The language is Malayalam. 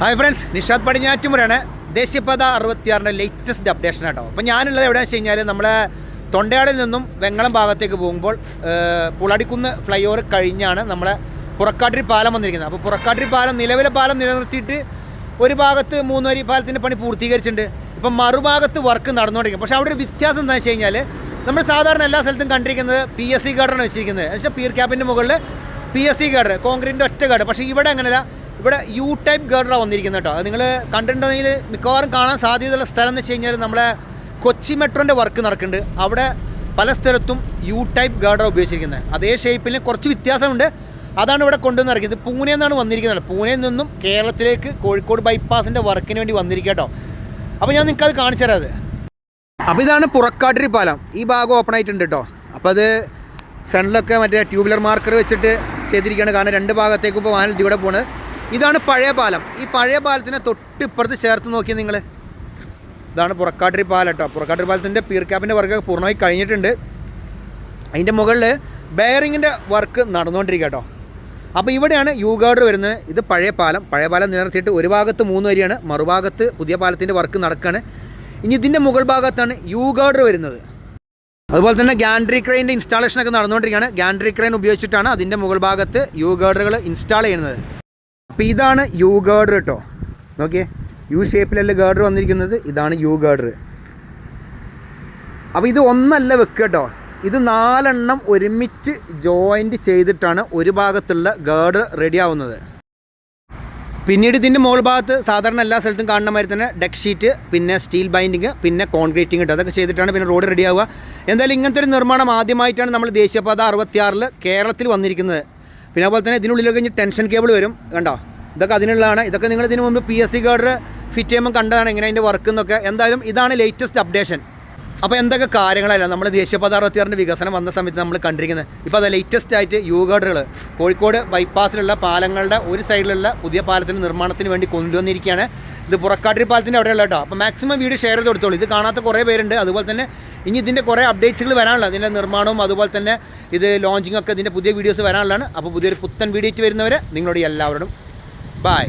Hi friends, Nishad പടിഞ്ഞാറ്റുമുറാണ്. ദേശീയപാത 66 ലേറ്റസ്റ്റ് അപ്ഡേഷൻ കേട്ടോ. അപ്പോൾ ഞാനുള്ളത് എവിടെയാണെന്ന് വെച്ച് കഴിഞ്ഞാൽ നമ്മളെ തൊണ്ടയാടിൽ നിന്നും വെങ്ങളം ഭാഗത്തേക്ക് പോകുമ്പോൾ പുളടിക്കുന്ന് ഫ്ലൈ ഓവർ കഴിഞ്ഞാണ് നമ്മളെ പുറക്കാട്ടിരി പാലം വന്നിരിക്കുന്നത്. അപ്പോൾ പുറക്കാട്ടിരി പാലം നിലവിലെ പാലം നിലനിർത്തിയിട്ട് ഒരു ഭാഗത്ത് 3 വരി പാലത്തിൻ്റെ പണി പൂർത്തീകരിച്ചിട്ടുണ്ട്. ഇപ്പം മറുഭാഗത്ത് വർക്ക് നടന്നുകൊണ്ടിരിക്കും. പക്ഷേ അവിടെ ഒരു വ്യത്യാസം എന്താണെന്ന് വെച്ച് കഴിഞ്ഞാൽ നമ്മൾ സാധാരണ എല്ലാ സ്ഥലത്തും കണ്ടിരിക്കുന്നത് PSC ഗാർഡറാണ് വെച്ചിരിക്കുന്നത്. എന്ന് വെച്ചാൽ പീർ ക്യാപ്പിൻ്റെ മുകളിൽ PSC ഗാർഡർ, കോൺക്രീറ്റിൻ്റെ ഒറ്റ ഗാർഡർ. പക്ഷേ ഇവിടെ അങ്ങനെയല്ല, ഇവിടെ U ടൈപ്പ് ഗാർഡറാണ് വന്നിരിക്കുന്നത് കേട്ടോ. അത് നിങ്ങൾ കണ്ടിട്ടുണ്ടെങ്കിൽ മിക്കവാറും കാണാൻ സാധ്യതയുള്ള സ്ഥലം എന്ന് വെച്ച് കഴിഞ്ഞാൽ നമ്മളെ കൊച്ചി മെട്രോൻ്റെ വർക്ക് നടക്കുന്നുണ്ട്. അവിടെ പല സ്ഥലത്തും U ടൈപ്പ് ഗാർഡറാണ് ഉപയോഗിച്ചിരിക്കുന്നത്. അതേ ഷേപ്പിൽ കുറച്ച് വ്യത്യാസമുണ്ട്. അതാണ് ഇവിടെ കൊണ്ടുവന്ന് ഇറക്കിയത്. പൂനെ എന്നാണ് വന്നിരിക്കുന്നത്. പൂനെയിൽ നിന്നും കേരളത്തിലേക്ക് കോഴിക്കോട് ബൈപ്പാസിൻ്റെ വർക്കിന് വേണ്ടി വന്നിരിക്കുക കേട്ടോ. അപ്പോൾ ഞാൻ നിങ്ങൾക്കത് കാണിച്ചു തരാം. അത് അപ്പോൾ ഇതാണ് പുറക്കാട്ടിരി പാലം. ഈ ഭാഗം ഓപ്പൺ ആയിട്ടുണ്ട് കേട്ടോ. അപ്പോൾ അത് സെൻറ്ററിലൊക്കെ മറ്റേ ട്യൂബുലർ മാർക്കർ വെച്ചിട്ട് ചെയ്തിരിക്കുകയാണ്. കാരണം രണ്ട് ഭാഗത്തേക്കും ഇപ്പോൾ വാഹനം ഇവിടെ പോകുന്നത്. ഇതാണ് പഴയ പാലം. ഈ പഴയ പാലത്തിനെ തൊട്ടിപ്പുറത്ത് ചേർത്ത് നോക്കിയാൽ നിങ്ങൾ, ഇതാണ് പുറക്കാട്ടിരി പാലം കേട്ടോ. പുറക്കാട്ടിരി പാലത്തിൻ്റെ പീർ ക്യാപ്പിൻ്റെ വർക്ക് പൂർണ്ണമായി കഴിഞ്ഞിട്ടുണ്ട്. അതിൻ്റെ മുകളിൽ ബെയറിങ്ങിൻ്റെ വർക്ക് നടന്നുകൊണ്ടിരിക്കുക കേട്ടോ. അപ്പോൾ ഇവിടെയാണ് U ഗാർഡർ വരുന്നത്. ഇത് പഴയ പാലം. പഴയ പാലം നിലനിർത്തിയിട്ട് ഒരു ഭാഗത്ത് 3 വരിയാണ്, മറുഭാഗത്ത് പുതിയ പാലത്തിൻ്റെ വർക്ക് നടക്കുകയാണ്. ഇനി ഇതിൻ്റെ മുകൾ ഭാഗത്താണ് U ഗാർഡർ വരുന്നത്. അതുപോലെ തന്നെ ഗാൻഡ്രി ക്രെയിൻ്റെ ഇൻസ്റ്റാളേഷനൊക്കെ നടന്നുകൊണ്ടിരിക്കുകയാണ്. ഗാൻഡ്രി ക്രെയിൻ ഉപയോഗിച്ചിട്ടാണ് അതിൻ്റെ മുകൾ ഭാഗത്ത് U ഗാർഡറുകൾ ഇൻസ്റ്റാൾ ചെയ്യുന്നത്. അപ്പോൾ ഇതാണ് U ഗാർഡർ കേട്ടോ. നോക്കിയേ, U ഷേപ്പിലല്ല ഗാർഡർ വന്നിരിക്കുന്നത്. ഇതാണ് U ഗാർഡർ. അപ്പോൾ ഇത് ഒന്നല്ല വെക്കുക കേട്ടോ. ഇത് 4 എണ്ണം ഒരുമിച്ച് ജോയിൻറ്റ് ചെയ്തിട്ടാണ് ഒരു ഭാഗത്തുള്ള ഗാർഡർ റെഡി ആവുന്നത്. പിന്നീട് ഇതിൻ്റെ മുകൾ ഭാഗത്ത് സാധാരണ എല്ലാ സ്ഥലത്തും കാണുന്ന മാതിരി തന്നെ ഡെക്ക് ഷീറ്റ്, പിന്നെ സ്റ്റീൽ ബൈൻഡിങ്, പിന്നെ കോൺക്രീറ്റിങ് കേട്ടോ. അതൊക്കെ ചെയ്തിട്ടാണ് പിന്നെ റോഡ് റെഡി ആവുക. എന്തായാലും ഇങ്ങനത്തെ ഒരു നിർമ്മാണം ആദ്യമായിട്ടാണ് നമ്മൾ ദേശീയപാത 66 കേരളത്തിൽ വന്നിരിക്കുന്നത്. പിന്നെ അതുപോലെ തന്നെ ഇതിനുള്ളിലൊക്കെ കഴിഞ്ഞ് ടെൻഷൻ കേബിൾ വരും കണ്ടോ. ഇതൊക്കെ അതിനുള്ളതാണ്. ഇതൊക്കെ നിങ്ങൾ ഇതിനു മുമ്പ് PSC ഗാർഡർ ഫിറ്റ് ചെയ്യുമ്പോൾ കണ്ടതാണ് എങ്ങനെ അതിൻ്റെ വർക്ക് എന്നൊക്കെ. എന്തായാലും ഇതാണ് ലേറ്റസ്റ്റ് അപ്ഡേഷൻ. അപ്പോൾ എന്തൊക്കെ കാര്യങ്ങളല്ല നമ്മൾ ദേശീയപാത 66 വികസനം വന്ന സമയത്ത് നമ്മൾ കണ്ടിരിക്കുന്നത്. ഇപ്പോൾ അത് ലേറ്റസ്റ്റ് ആയിട്ട് U ഗാർഡറുകൾ കോഴിക്കോട് ബൈപ്പാസിലുള്ള പാലങ്ങളുടെ ഒരു സൈഡിലുള്ള പുതിയ പാലത്തിൻ്റെ നിർമ്മാണത്തിന് വേണ്ടി കൊണ്ടുവന്നിരിക്കുകയാണ്. ഇത് പുറക്കാട്ടിരി പാലത്തിൻ്റെ അവിടെയുള്ള കേട്ടോ. അപ്പോൾ മാക്സിമം വീഡിയോ ഷെയർ ചെയ്ത് കൊടുത്തോളൂ. ഇത് കാണാത്ത കുറേ പേരുണ്ട്. അതുപോലെ തന്നെ ഇനി ഇതിൻ്റെ കുറേ അപ്ഡേറ്റ്സുകൾ വരാനുള്ള, ഇതിൻ്റെ നിർമ്മാണവും അതുപോലെ തന്നെ ഇത് ലോഞ്ചിങ് ഒക്കെ ഇതിൻ്റെ പുതിയ വീഡിയോസ് വരാനുള്ളതാണ്. അപ്പോൾ പുതിയൊരു പുത്തൻ വീഡിയോ വരുന്നവരെ നിങ്ങളോട് എല്ലാവരോടും ബൈ.